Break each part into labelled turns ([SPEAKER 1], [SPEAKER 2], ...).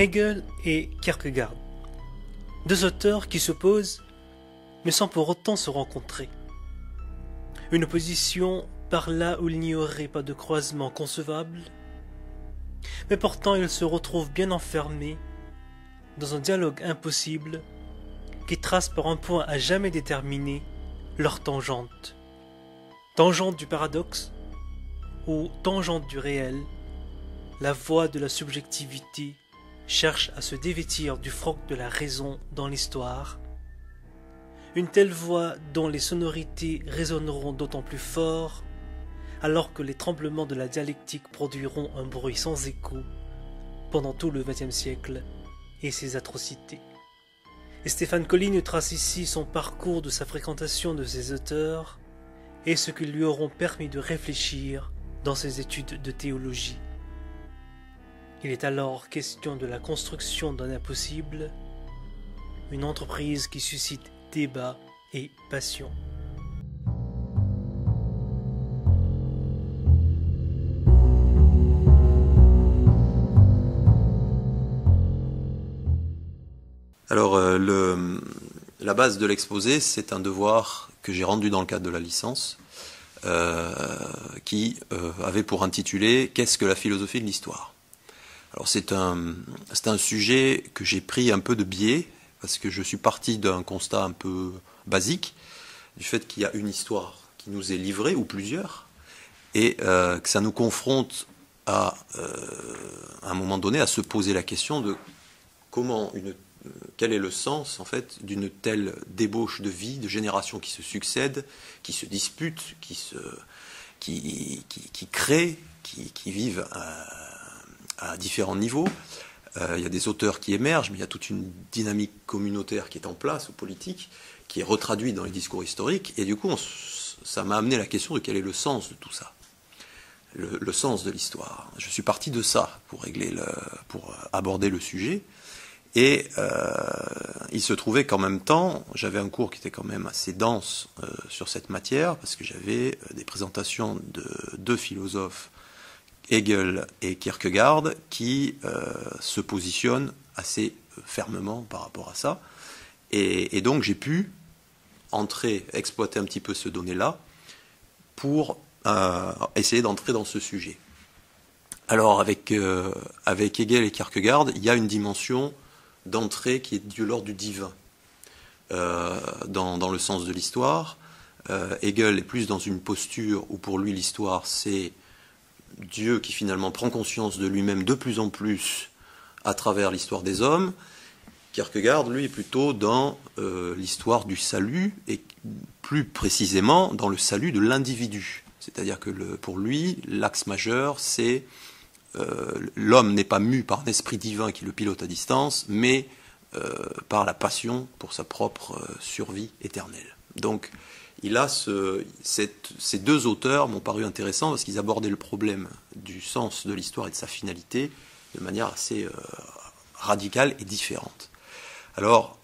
[SPEAKER 1] Hegel et Kierkegaard, deux auteurs qui s'opposent mais sans pour autant se rencontrer. Une opposition par là où il n'y aurait pas de croisement concevable, mais pourtant ils se retrouvent bien enfermés dans un dialogue impossible qui trace par un point à jamais déterminé leur tangente. Tangente du paradoxe ou tangente du réel, la voie de la subjectivité cherche à se dévêtir du froc de la raison dans l'histoire. Une telle voix dont les sonorités résonneront d'autant plus fort alors que les tremblements de la dialectique produiront un bruit sans écho pendant tout le XXe siècle et ses atrocités. Et Stéphane Colline trace ici son parcours de sa fréquentation de ces auteurs et ce qu'ils lui auront permis de réfléchir dans ses études de théologie. Il est alors question de la construction d'un impossible, une entreprise qui suscite débat et passion.
[SPEAKER 2] Alors, la base de l'exposé, c'est un devoir que j'ai rendu dans le cadre de la licence, qui avait pour intitulé « Qu'est-ce que la philosophie de l'histoire ?» Alors, c'est un sujet que j'ai pris un peu de biais, parce que je suis parti d'un constat un peu basique, du fait qu'il y a une histoire qui nous est livrée, ou plusieurs, et que ça nous confronte à un moment donné à se poser la question de quel est le sens en fait d'une telle débauche de vie, de générations qui se succèdent, qui se disputent, qui créent, qui vivent à différents niveaux. Il y a des auteurs qui émergent, mais il y a toute une dynamique communautaire qui est en place, ou politique, qui est retraduite dans les discours historiques. Et du coup, ça m'a amené à la question de quel est le sens de tout ça, le sens de l'histoire. Je suis parti de ça pour aborder le sujet. Et il se trouvait qu'en même temps, j'avais un cours qui était quand même assez dense sur cette matière, parce que j'avais des présentations de deux philosophes, Hegel et Kierkegaard, qui se positionnent assez fermement par rapport à ça. Et donc j'ai pu exploiter un petit peu ce donné-là pour essayer d'entrer dans ce sujet. Alors avec Hegel et Kierkegaard, il y a une dimension d'entrée qui est de l'ordre du divin dans le sens de l'histoire. Hegel est plus dans une posture où pour lui l'histoire c'est Dieu qui finalement prend conscience de lui-même de plus en plus à travers l'histoire des hommes. Kierkegaard, lui, est plutôt dans l'histoire du salut et plus précisément dans le salut de l'individu. C'est-à-dire que pour lui, l'axe majeur, c'est l'homme n'est pas mu par un esprit divin qui le pilote à distance, mais par la passion pour sa propre survie éternelle. Donc, ces deux auteurs m'ont paru intéressants parce qu'ils abordaient le problème du sens de l'histoire et de sa finalité de manière assez radicale et différente. Alors,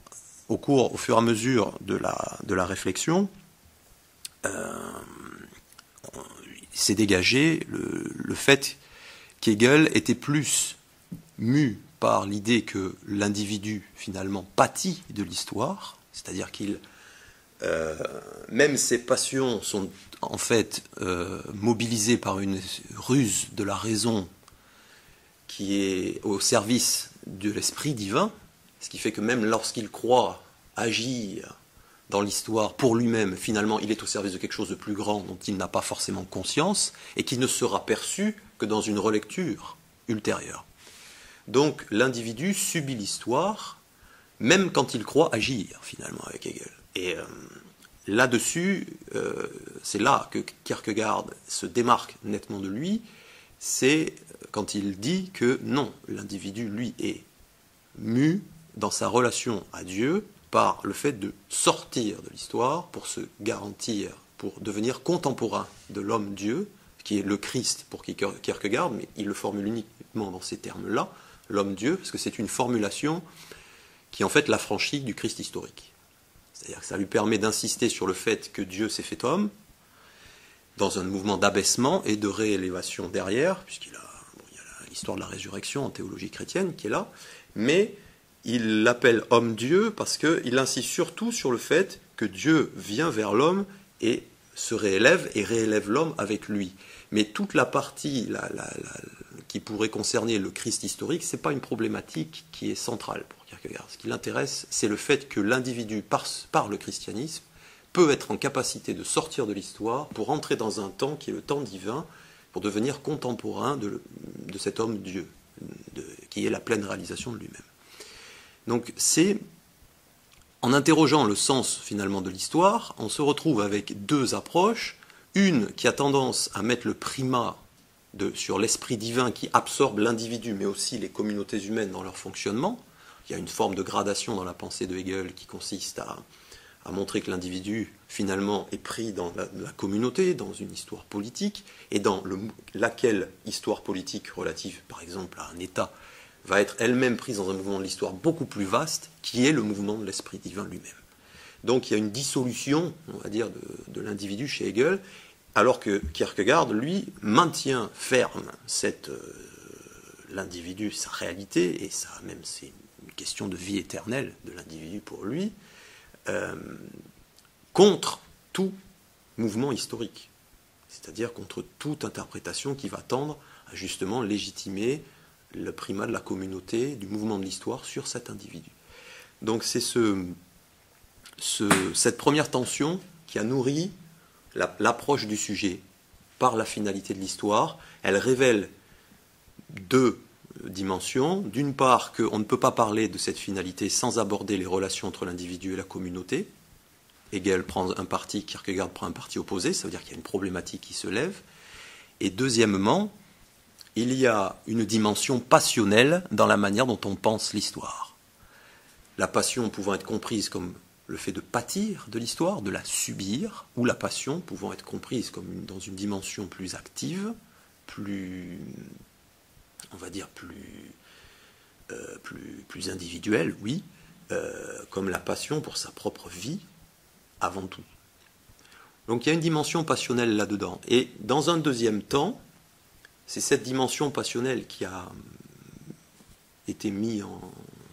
[SPEAKER 2] au fur et à mesure de la réflexion, s'est dégagé le fait qu'Hegel était plus mu par l'idée que l'individu, finalement, pâtit de l'histoire, c'est-à-dire même ses passions sont en fait mobilisées par une ruse de la raison qui est au service de l'esprit divin, ce qui fait que même lorsqu'il croit agir dans l'histoire pour lui-même, finalement, il est au service de quelque chose de plus grand dont il n'a pas forcément conscience et qui ne sera perçu que dans une relecture ultérieure. Donc l'individu subit l'histoire, même quand il croit agir, finalement, avec Hegel. Et là-dessus, c'est là que Kierkegaard se démarque nettement de lui, c'est quand il dit que non, l'individu, lui, est mu dans sa relation à Dieu par le fait de sortir de l'histoire pour se garantir, pour devenir contemporain de l'homme-dieu, qui est le Christ pour Kierkegaard, mais il le formule uniquement dans ces termes-là, l'homme-dieu, parce que c'est une formulation qui en fait l'affranchit du Christ historique. C'est-à-dire que ça lui permet d'insister sur le fait que Dieu s'est fait homme, dans un mouvement d'abaissement et de réélévation derrière, puisqu'il y a l'histoire de la résurrection en théologie chrétienne qui est là, mais il l'appelle homme-dieu parce qu'il insiste surtout sur le fait que Dieu vient vers l'homme et se réélève et réélève l'homme avec lui. Mais toute la partie qui pourrait concerner le Christ historique, ce n'est pas une problématique qui est centrale pour Kierkegaard. Ce qui l'intéresse, c'est le fait que l'individu, par le christianisme, peut être en capacité de sortir de l'histoire pour entrer dans un temps qui est le temps divin, pour devenir contemporain de cet homme-dieu, qui est la pleine réalisation de lui-même. Donc c'est, en interrogeant le sens finalement de l'histoire, on se retrouve avec deux approches, une qui a tendance à mettre le primat sur l'esprit divin qui absorbe l'individu, mais aussi les communautés humaines dans leur fonctionnement. Il y a une forme de gradation dans la pensée de Hegel qui consiste à montrer que l'individu, finalement, est pris dans la communauté, dans une histoire politique, et dans laquelle histoire politique relative, par exemple, à un État, va être elle-même prise dans un mouvement de l'histoire beaucoup plus vaste, qui est le mouvement de l'esprit divin lui-même. Donc il y a une dissolution, on va dire, de l'individu chez Hegel, alors que Kierkegaard, lui, maintient ferme l'individu, sa réalité, et ça même c'est une question de vie éternelle de l'individu pour lui, contre tout mouvement historique, c'est-à-dire contre toute interprétation qui va tendre à justement légitimer le primat de la communauté, du mouvement de l'histoire sur cet individu. Donc c'est cette première tension qui a nourri l'approche du sujet par la finalité de l'histoire. Elle révèle deux dimensions. D'une part, qu'on ne peut pas parler de cette finalité sans aborder les relations entre l'individu et la communauté. Hegel prend un parti, Kierkegaard prend un parti opposé, ça veut dire qu'il y a une problématique qui se lève. Et deuxièmement, il y a une dimension passionnelle dans la manière dont on pense l'histoire. La passion pouvant être comprise comme le fait de pâtir de l'histoire, de la subir, ou la passion pouvant être comprise comme dans une dimension plus active, plus, on va dire, plus individuelle, oui, comme la passion pour sa propre vie, avant tout. Donc il y a une dimension passionnelle là-dedans. Et dans un deuxième temps, c'est cette dimension passionnelle qui a été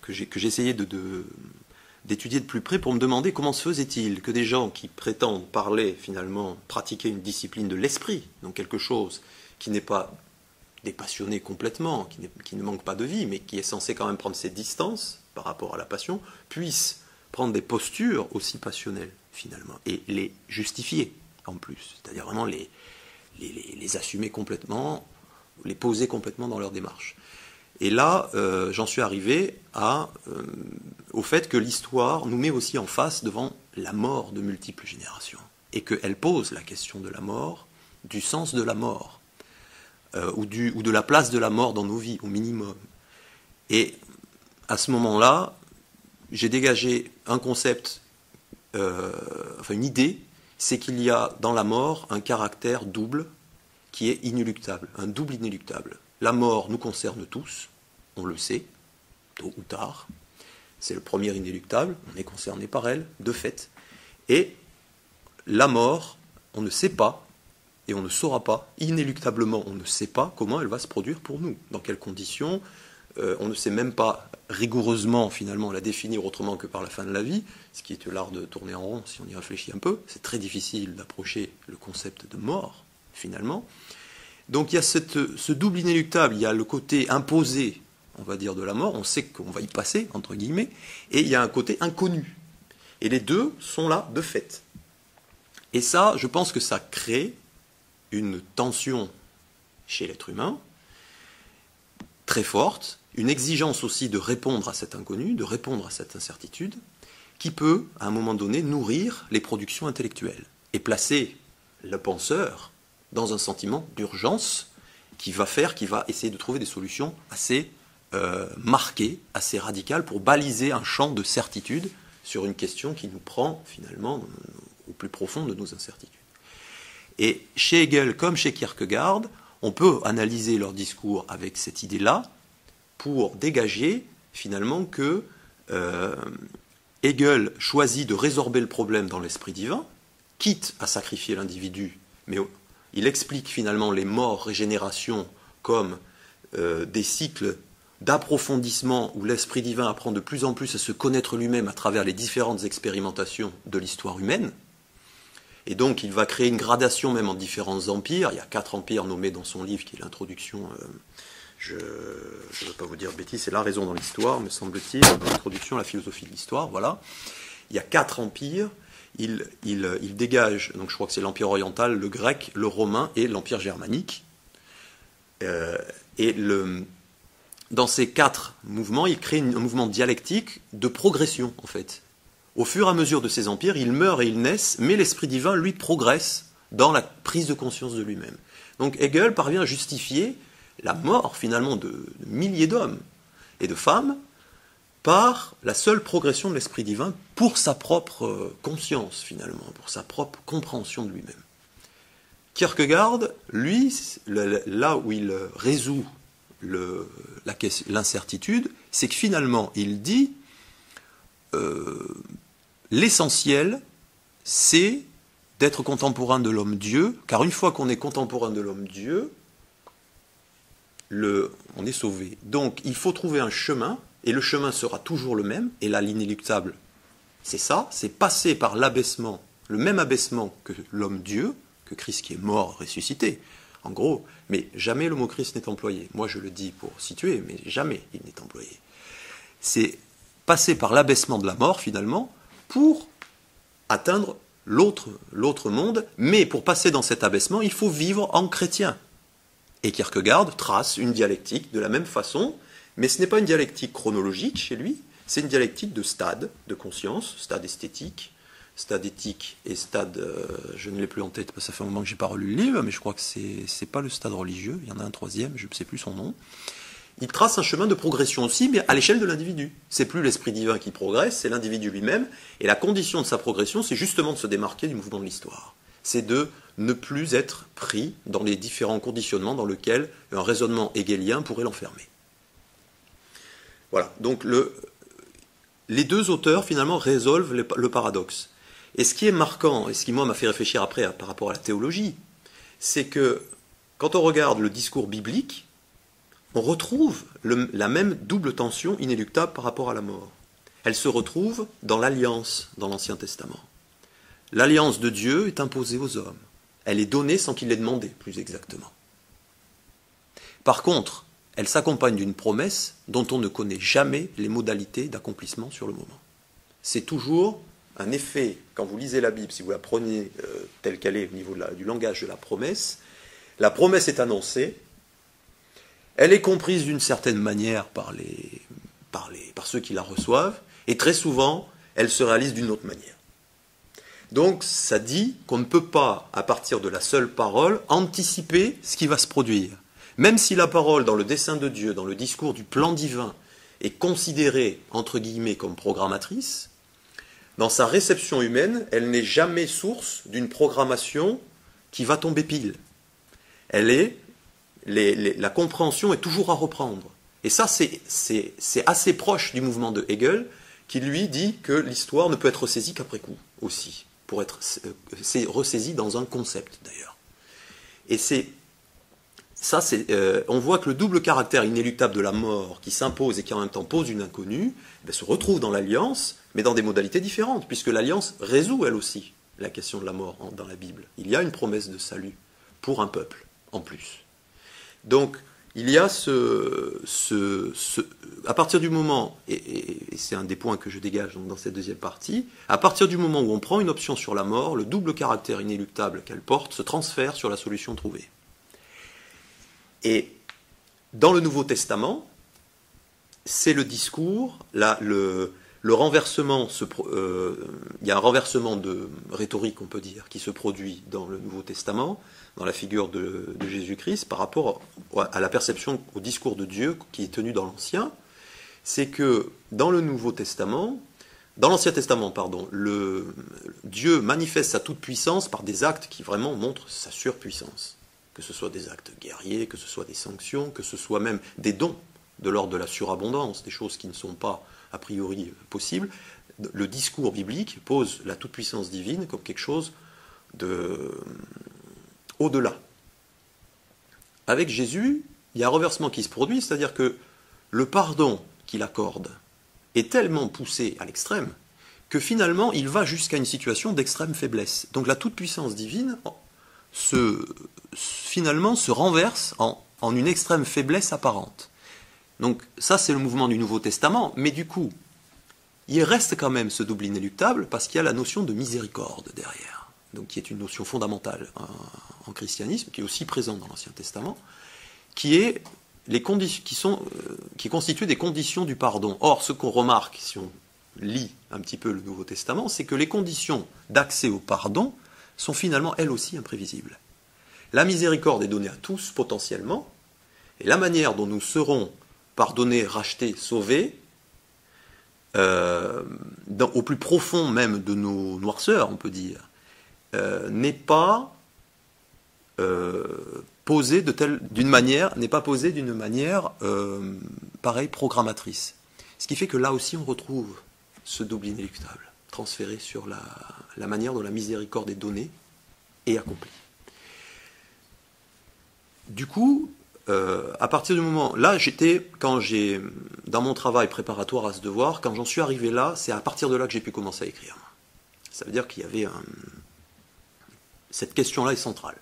[SPEAKER 2] que j'ai essayé d'étudier de plus près pour me demander comment se faisait-il que des gens qui prétendent parler, finalement, pratiquer une discipline de l'esprit, donc quelque chose qui n'est pas dépassionné complètement, qui ne manque pas de vie, mais qui est censé quand même prendre ses distances par rapport à la passion, puissent prendre des postures aussi passionnelles, finalement, et les justifier, en plus, c'est-à-dire vraiment les assumer complètement, les poser complètement dans leur démarche. Et là, j'en suis arrivé au fait que l'histoire nous met aussi en face devant la mort de multiples générations, et qu'elle pose la question de la mort, du sens de la mort, ou de la place de la mort dans nos vies, au minimum. Et à ce moment-là, j'ai dégagé un concept, une idée, c'est qu'il y a dans la mort un caractère double qui est inéluctable, un double inéluctable. La mort nous concerne tous, on le sait, tôt ou tard. C'est le premier inéluctable, on est concerné par elle, de fait. Et la mort, on ne sait pas, et on ne saura pas, inéluctablement, on ne sait pas comment elle va se produire pour nous, dans quelles conditions. On ne sait même pas rigoureusement, finalement, la définir autrement que par la fin de la vie, ce qui est l'art de tourner en rond, si on y réfléchit un peu. C'est très difficile d'approcher le concept de mort, finalement. Donc il y a ce double inéluctable, il y a le côté imposé, on va dire, de la mort, on sait qu'on va y passer, entre guillemets, et il y a un côté inconnu. Et les deux sont là de fait. Et ça, je pense que ça crée une tension chez l'être humain, très forte, une exigence aussi de répondre à cet inconnu, de répondre à cette incertitude, qui peut, à un moment donné, nourrir les productions intellectuelles et placer le penseur dans un sentiment d'urgence qui va essayer de trouver des solutions assez marquées, assez radicales, pour baliser un champ de certitude sur une question qui nous prend finalement au plus profond de nos incertitudes. Et chez Hegel comme chez Kierkegaard, on peut analyser leur discours avec cette idée-là pour dégager finalement que Hegel choisit de résorber le problème dans l'esprit divin, quitte à sacrifier l'individu, mais il explique finalement les morts, régénérations comme des cycles d'approfondissement où l'Esprit divin apprend de plus en plus à se connaître lui-même à travers les différentes expérimentations de l'histoire humaine. Et donc il va créer une gradation même en différents empires. Il y a 4 empires nommés dans son livre qui est l'introduction, je ne veux pas vous dire bêtise, c'est La raison dans l'histoire, me semble-t-il, l'introduction à la philosophie de l'histoire, voilà. Il y a 4 empires, il dégage, donc je crois que c'est l'empire oriental, le grec, le romain et l'empire germanique. Dans ces 4 mouvements, il crée un mouvement dialectique de progression, en fait. Au fur et à mesure de ces empires, ils meurent et ils naissent, mais l'Esprit divin, lui, progresse dans la prise de conscience de lui-même. Donc Hegel parvient à justifier la mort, finalement, de milliers d'hommes et de femmes par la seule progression de l'Esprit divin pour sa propre conscience, finalement, pour sa propre compréhension de lui-même. Kierkegaard, lui, là où il résout l'incertitude, c'est que finalement, il dit l'essentiel, c'est d'être contemporain de l'homme-dieu, car une fois qu'on est contemporain de l'homme-dieu, on est sauvé. Donc, il faut trouver un chemin, et le chemin sera toujours le même, et là, l'inéluctable, c'est ça, c'est passer par l'abaissement, le même abaissement que l'homme-dieu, que Christ qui est mort, ressuscité, en gros, mais jamais le mot Christ n'est employé. Moi, je le dis pour situer, mais jamais il n'est employé. C'est passer par l'abaissement de la mort, finalement, pour atteindre l'autre monde, mais pour passer dans cet abaissement, il faut vivre en chrétien. Et Kierkegaard trace une dialectique de la même façon, mais ce n'est pas une dialectique chronologique chez lui, c'est une dialectique de stade de conscience, stade esthétique, stade éthique et stade, je ne l'ai plus en tête parce que ça fait un moment que je n'ai pas relu le livre, mais je crois que c'est pas le stade religieux, il y en a un 3e, je ne sais plus son nom. Il trace un chemin de progression aussi, mais à l'échelle de l'individu. C'est plus l'Esprit divin qui progresse, c'est l'individu lui-même, et la condition de sa progression, c'est justement de se démarquer du mouvement de l'histoire. C'est de ne plus être pris dans les différents conditionnements dans lesquels un raisonnement hegelien pourrait l'enfermer. Voilà, donc les 2 auteurs, finalement, résolvent le paradoxe. Et ce qui est marquant, et ce qui, moi, m'a fait réfléchir après par rapport à la théologie, c'est que quand on regarde le discours biblique, on retrouve la même double tension inéluctable par rapport à la mort. Elle se retrouve dans l'alliance dans l'Ancien Testament. L'alliance de Dieu est imposée aux hommes. Elle est donnée sans qu'il l'ait demandé, plus exactement. Par contre, elle s'accompagne d'une promesse dont on ne connaît jamais les modalités d'accomplissement sur le moment. C'est toujours un effet, quand vous lisez la Bible, si vous la prenez telle qu'elle est au niveau du langage de la promesse est annoncée, elle est comprise d'une certaine manière par ceux qui la reçoivent, et très souvent, elle se réalise d'une autre manière. Donc, ça dit qu'on ne peut pas, à partir de la seule parole, anticiper ce qui va se produire. Même si la parole, dans le dessein de Dieu, dans le discours du plan divin, est considérée, entre guillemets, comme programmatrice, dans sa réception humaine, elle n'est jamais source d'une programmation qui va tomber pile. La compréhension est toujours à reprendre. Et ça, c'est assez proche du mouvement de Hegel, qui lui dit que l'histoire ne peut être saisie qu'après coup, aussi, pour être ressaisie dans un concept, d'ailleurs. Et on voit que le double caractère inéluctable de la mort, qui s'impose et qui en même temps pose une inconnue, se retrouve dans l'alliance, mais dans des modalités différentes, puisque l'alliance résout, elle aussi, la question de la mort dans la Bible. Il y a une promesse de salut pour un peuple, en plus. Donc, il y a à partir du moment, et c'est un des points que je dégage dans cette deuxième partie, à partir du moment où on prend une option sur la mort, le double caractère inéluctable qu'elle porte se transfère sur la solution trouvée. Et dans le Nouveau Testament, c'est le discours, le renversement, il y a un renversement de rhétorique, on peut dire, qui se produit dans le Nouveau Testament, dans la figure de Jésus-Christ, par rapport à la perception, au discours de Dieu qui est tenu dans l'Ancien. C'est que dans le Nouveau Testament, dans l'Ancien Testament, pardon, Dieu manifeste sa toute-puissance par des actes qui vraiment montrent sa surpuissance. Que ce soit des actes guerriers, que ce soit des sanctions, que ce soit même des dons de l'ordre de la surabondance, des choses qui ne sont pas a priori possibles. Le discours biblique pose la toute-puissance divine comme quelque chose au-delà. Avec Jésus, il y a un renversement qui se produit, c'est-à-dire que le pardon qu'il accorde est tellement poussé à l'extrême que finalement il va jusqu'à une situation d'extrême faiblesse. Donc la toute-puissance divine finalement se renverse en une extrême faiblesse apparente. Donc ça c'est le mouvement du Nouveau Testament, mais du coup, il reste quand même ce double inéluctable parce qu'il y a la notion de miséricorde derrière, donc qui est une notion fondamentale en christianisme, qui est aussi présente dans l'Ancien Testament, qui est qui constituent des conditions du pardon. Or, ce qu'on remarque, si on lit un petit peu le Nouveau Testament, c'est que les conditions d'accès au pardon sont finalement elles aussi imprévisibles. La miséricorde est donnée à tous potentiellement, et la manière dont nous serons pardonnés, rachetés, sauvés, au plus profond même de nos noirceurs, on peut dire, n'est pas posée d'une manière pareille programmatrice. Ce qui fait que là aussi on retrouve ce double inéluctable transféré sur la manière dont la miséricorde est donnée et accomplie. Du coup, à partir du moment... Là, dans mon travail préparatoire à ce devoir, quand j'en suis arrivé là, c'est à partir de là que j'ai pu commencer à écrire. Ça veut dire qu'il y avait cette question-là est centrale.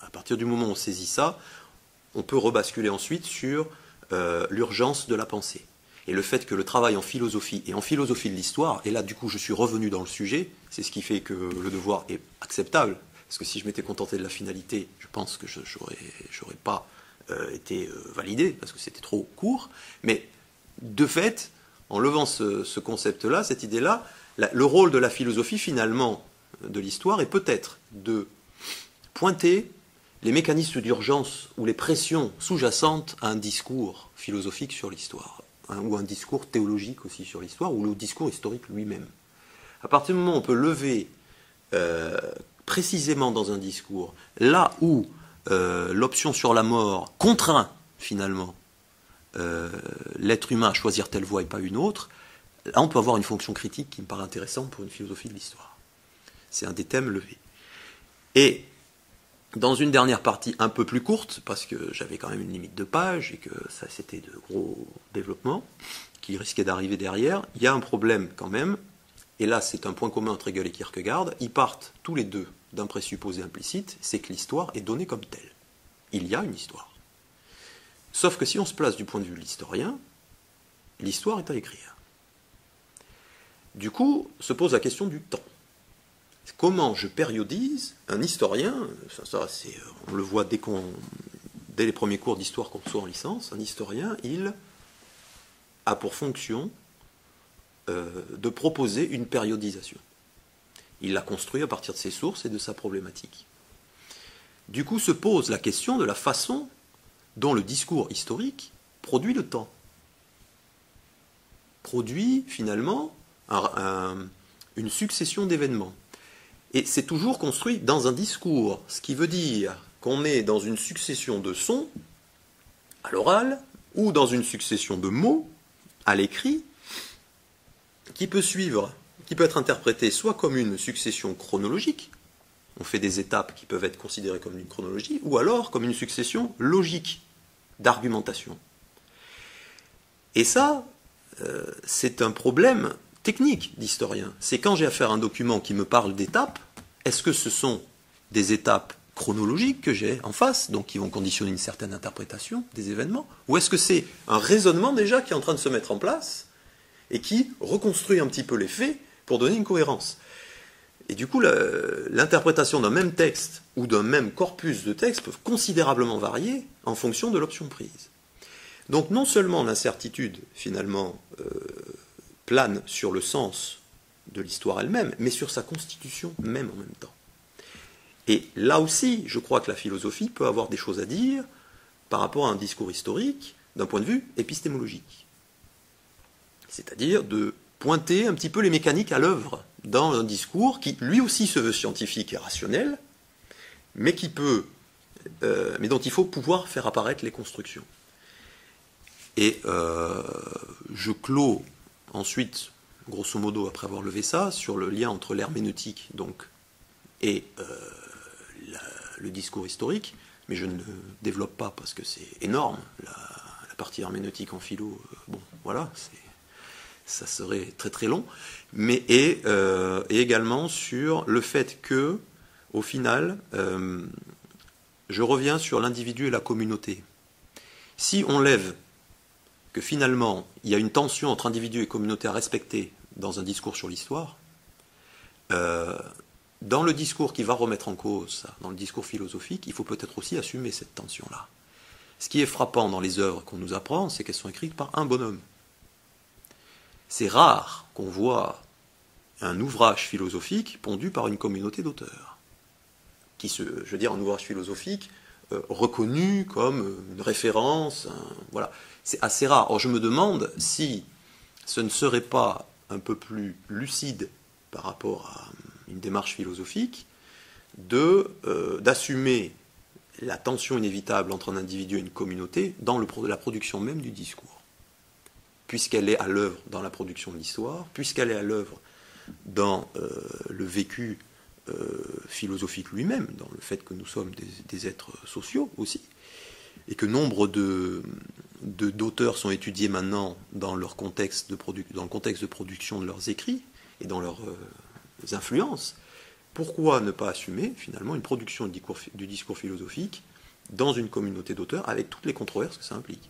[SPEAKER 2] À partir du moment où on saisit ça, on peut rebasculer ensuite sur l'urgence de la pensée. Et le fait que le travail en philosophie, et en philosophie de l'histoire, et là du coup je suis revenu dans le sujet, c'est ce qui fait que le devoir est acceptable, parce que si je m'étais contenté de la finalité, je pense que je n'aurais pas été validé, parce que c'était trop court, mais de fait, en levant ce concept-là, cette idée-là, le rôle de la philosophie finalement de l'histoire est peut-être de pointer les mécanismes d'urgence ou les pressions sous-jacentes à un discours philosophique sur l'histoire, ou un discours théologique aussi sur l'histoire, ou le discours historique lui-même. À partir du moment où on peut lever précisément dans un discours, là où l'option sur la mort contraint finalement l'être humain à choisir telle voie et pas une autre, là on peut avoir une fonction critique qui me paraît intéressante pour une philosophie de l'histoire. C'est un des thèmes levés. Et dans une dernière partie un peu plus courte, parce que j'avais quand même une limite de pages et que ça c'était de gros développements qui risquaient d'arriver derrière, il y a un problème quand même, et là c'est un point commun entre Hegel et Kierkegaard, ils partent tous les deux d'un présupposé implicite, c'est que l'histoire est donnée comme telle. Il y a une histoire. Sauf que si on se place du point de vue de l'historien, l'histoire est à écrire. Du coup, se pose la question du temps. Comment je périodise un historien, on le voit dès les premiers cours d'histoire qu'on reçoit en licence, un historien, il a pour fonction de proposer une périodisation. Il la construit à partir de ses sources et de sa problématique. Du coup se pose la question de la façon dont le discours historique produit le temps. Produit finalement une succession d'événements. Et c'est toujours construit dans un discours, ce qui veut dire qu'on est dans une succession de sons à l'oral ou dans une succession de mots à l'écrit qui peut être interprétée soit comme une succession chronologique, on fait des étapes qui peuvent être considérées comme une chronologie, ou alors comme une succession logique d'argumentation. Et ça, c'est un problème technique d'historien. C'est quand j'ai affaire à un document qui me parle d'étapes, est-ce que ce sont des étapes chronologiques que j'ai en face, donc qui vont conditionner une certaine interprétation des événements, ou est-ce que c'est un raisonnement déjà qui est en train de se mettre en place et qui reconstruit un petit peu les faits pour donner une cohérence. Et du coup, l'interprétation d'un même texte ou d'un même corpus de textes peuvent considérablement varier en fonction de l'option prise. Donc non seulement l'incertitude, finalement, plane sur le sens de l'histoire elle-même, mais sur sa constitution même en même temps. Et là aussi, je crois que la philosophie peut avoir des choses à dire par rapport à un discours historique d'un point de vue épistémologique. C'est-à-dire de pointer un petit peu les mécaniques à l'œuvre dans un discours qui, lui aussi, se veut scientifique et rationnel, mais mais dont il faut pouvoir faire apparaître les constructions. Et je clôt ensuite, grosso modo, après avoir levé ça, sur le lien entre l'herméneutique et le discours historique, mais je ne développe pas parce que c'est énorme la partie herméneutique en philo, bon, voilà, ça serait très très long, mais et également sur le fait que, au final, je reviens sur l'individu et la communauté. Si on lève que finalement, il y a une tension entre individu et communauté à respecter dans un discours sur l'histoire, dans le discours qui va remettre en cause ça, dans le discours philosophique, il faut peut-être aussi assumer cette tension-là. Ce qui est frappant dans les œuvres qu'on nous apprend, c'est qu'elles sont écrites par un bonhomme. C'est rare qu'on voit un ouvrage philosophique pondu par une communauté d'auteurs. Je veux dire, un ouvrage philosophique reconnu comme une référence, voilà. C'est assez rare. Or, je me demande si ce ne serait pas un peu plus lucide par rapport à une démarche philosophique d'assumer la tension inévitable entre un individu et une communauté dans la production même du discours. Puisqu'elle est à l'œuvre dans la production de l'histoire, puisqu'elle est à l'œuvre dans le vécu philosophique lui-même, dans le fait que nous sommes des êtres sociaux aussi, et que nombre d'auteurs sont étudiés maintenant dans le contexte de production de leurs écrits et dans leurs influences, pourquoi ne pas assumer finalement une production du discours philosophique dans une communauté d'auteurs avec toutes les controverses que ça implique ?